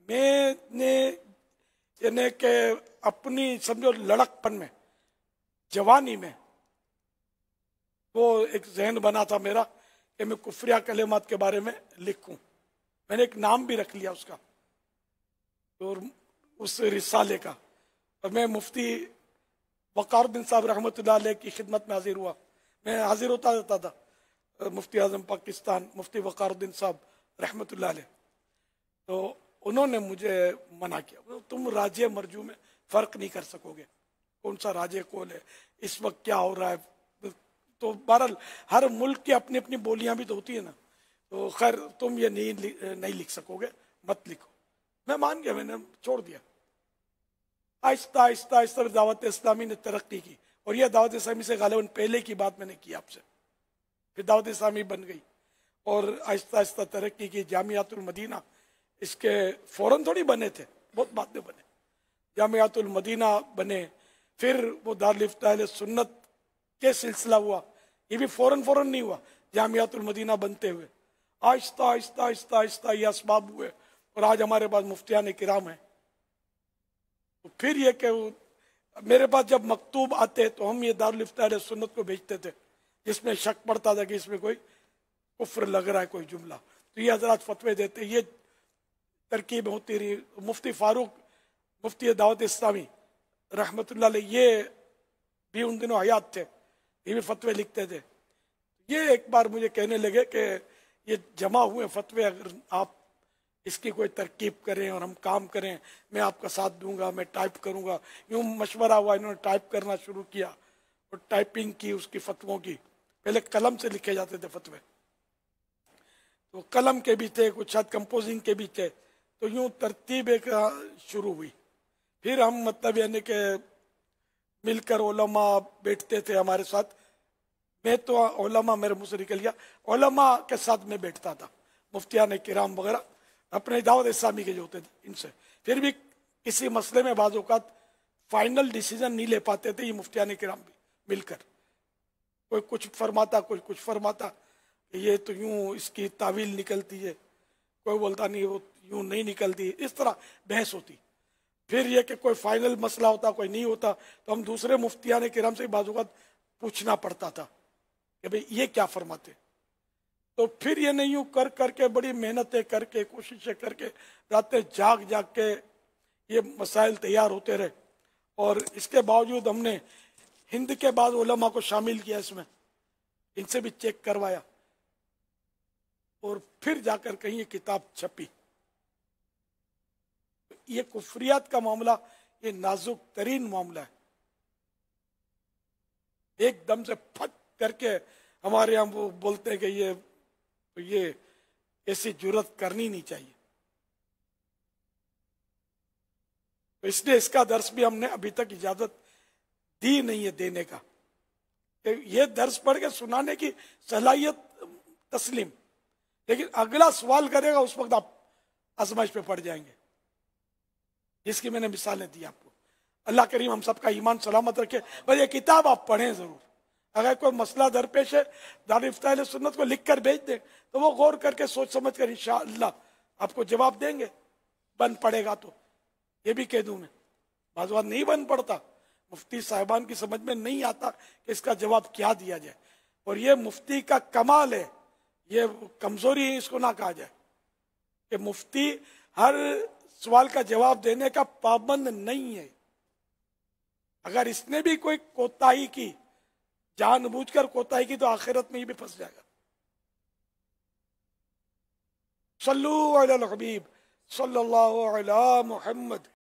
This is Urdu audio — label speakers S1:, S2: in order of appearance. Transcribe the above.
S1: میں نے یعنی کہ اپنی سمجھو لڑکپن میں جوانی میں وہ ایک ذہن بنا تھا میرا کہ میں کفریہ کلمات کے بارے میں لکھوں. میں نے ایک نام بھی رکھ لیا اس کا اور اس رسالے کا. اور میں مفتی وقار الدین صاحب رحمۃ اللہ علیہ کی خدمت میں حاضر ہوا. میں حاضر ہوتا رہتا تھا. مفتی اعظم پاکستان مفتی وقار الدین صاحب رحمۃ اللہ علیہ. تو انہوں نے مجھے منع کیا. تم راجے مرجو میں فرق نہیں کر سکو گے, کون سا راجے کون ہے, اس وقت کیا ہو رہا ہے. تو بہرحال ہر ملک کی اپنی اپنی بولیاں بھی تو ہوتی ہیں نا. تو خیر تم یہ نہیں لکھ سکو گے, مت لکھو. میں مان گیا, میں نے چھوڑ دیا. آہستہ آہستہ آہستہ دعوت اسلامی نے ترقی کی, اور یہ دعوت اسلامی سے غالباً پہلے کی بات میں نے کی آپ سے. پھر دعوت اسلامی بن گئی اور آہستہ آہستہ ترقی کی. جامعۃ المدینہ اس کے فوراً تھوڑی بنے تھے, بہت بعد میں بنے. جامعۃ المدینہ بنے, پھر وہ دارالفتہ اہل سنت کے سلسلہ ہوا. یہ بھی فوراً نہیں ہوا. جامعۃ المدینہ بنتے ہوئے آہستہ آہستہ آہستہ آہستہ یہ اسباب ہوئے, اور آج ہمارے پاس مفتیان کرام ہیں. تو پھر یہ کہ میرے پاس جب مکتوب آتے تو ہم یہ دارالفتہ اہل سنت کو بھیجتے تھے, جس میں شک پڑتا تھا کہ اس میں کوئی کفر لگ رہا ہے کوئی جملہ. تو یہ حضرات فتوے دیتے, یہ ترکیب ہوتی رہی. مفتی فاروق مفتی دعوت اسلامی رحمۃ اللہ علیہ یہ بھی ان دنوں حیات تھے, یہ بھی فتوے لکھتے تھے. یہ ایک بار مجھے کہنے لگے کہ یہ جمع ہوئے فتوے, اگر آپ اس کی کوئی ترکیب کریں اور ہم کام کریں, میں آپ کا ساتھ دوں گا, میں ٹائپ کروں گا. یوں مشورہ ہوا, انہوں نے ٹائپ کرنا شروع کیا اور ٹائپنگ کی اس کی فتووں کی. پہلے قلم سے لکھے جاتے تھے فتوے, تو قلم کے بھی تھے, کچھ شاید کمپوزنگ کے بھی تھے. تو یوں ترتیب ایک شروع ہوئی. پھر ہم مطلب یعنی کہ مل کر علماء بیٹھتے تھے ہمارے ساتھ. میں تو علماء میرے منہ سے نکل گیا, علماء کے ساتھ میں بیٹھتا تھا, مفتیان کرام وغیرہ اپنے دعوت اسلامی کے جو ہوتے تھے ان سے. پھر بھی کسی مسئلے میں بعض اوقات فائنل ڈیسیجن نہیں لے پاتے تھے یہ مفتیان کرام بھی مل کر. کوئی کچھ فرماتا, کوئی کچھ فرماتا کہ یہ تو یوں اس کی تعویل نکلتی ہے, کوئی بولتا نہیں وہ یوں نہیں نکلتی. اس طرح بحث ہوتی. پھر یہ کہ کوئی فائنل مسئلہ ہوتا, کوئی نہیں ہوتا, تو ہم دوسرے مفتیان کرام سے بعض اوقات پوچھنا پڑتا تھا کہ بھئی یہ کیا فرماتے. تو پھر یہ نہیں یوں کر کے بڑی محنتیں کر کے کوششیں کر کے راتیں جاگ کے یہ مسائل تیار ہوتے رہے. اور اس کے باوجود ہم نے ہند کے بعض علماء کو شامل کیا اس میں, ان سے بھی چیک کروایا, اور پھر جا کر کہیں یہ کتاب چھپی. یہ کفریات کا معاملہ یہ نازک ترین معاملہ ہے. ایک دم سے پھٹ کر کے ہمارے یہاں وہ بولتے ہیں کہ یہ ایسی جرات کرنی نہیں چاہیے. تو اس لیے اس کا درس بھی ہم نے ابھی تک اجازت دی نہیں ہے دینے کا. کہ یہ درس پڑھ کے سنانے کی صلاحیت تسلیم, لیکن اگلا سوال کرے گا اس وقت آپ آزمائش پہ پڑ جائیں گے, جس کی میں نے مثالیں دی آپ کو. اللہ کریم ہم سب کا ایمان سلامت رکھے. بس یہ کتاب آپ پڑھیں ضرور. اگر کوئی مسئلہ درپیش ہے دارالفتہ اہل سنت کو لکھ کر بھیج دیں, تو وہ غور کر کے سوچ سمجھ کر انشاءاللہ آپ کو جواب دیں گے. بن پڑے گا تو یہ بھی کہہ دوں میں, بعض بات نہیں بن پڑتا, مفتی صاحبان کی سمجھ میں نہیں آتا کہ اس کا جواب کیا دیا جائے. اور یہ مفتی کا کمال ہے, یہ کمزوری ہے اس کو نہ کہا جائے کہ مفتی ہر سوال کا جواب دینے کا پابند نہیں ہے. اگر اس نے بھی کوئی کوتاہی کی, جان بوجھ کر کوتاہی کی, تو آخرت میں ہی بھی پھنس جائے گا. صلو علی الحبیب صلی اللہ علی محمد.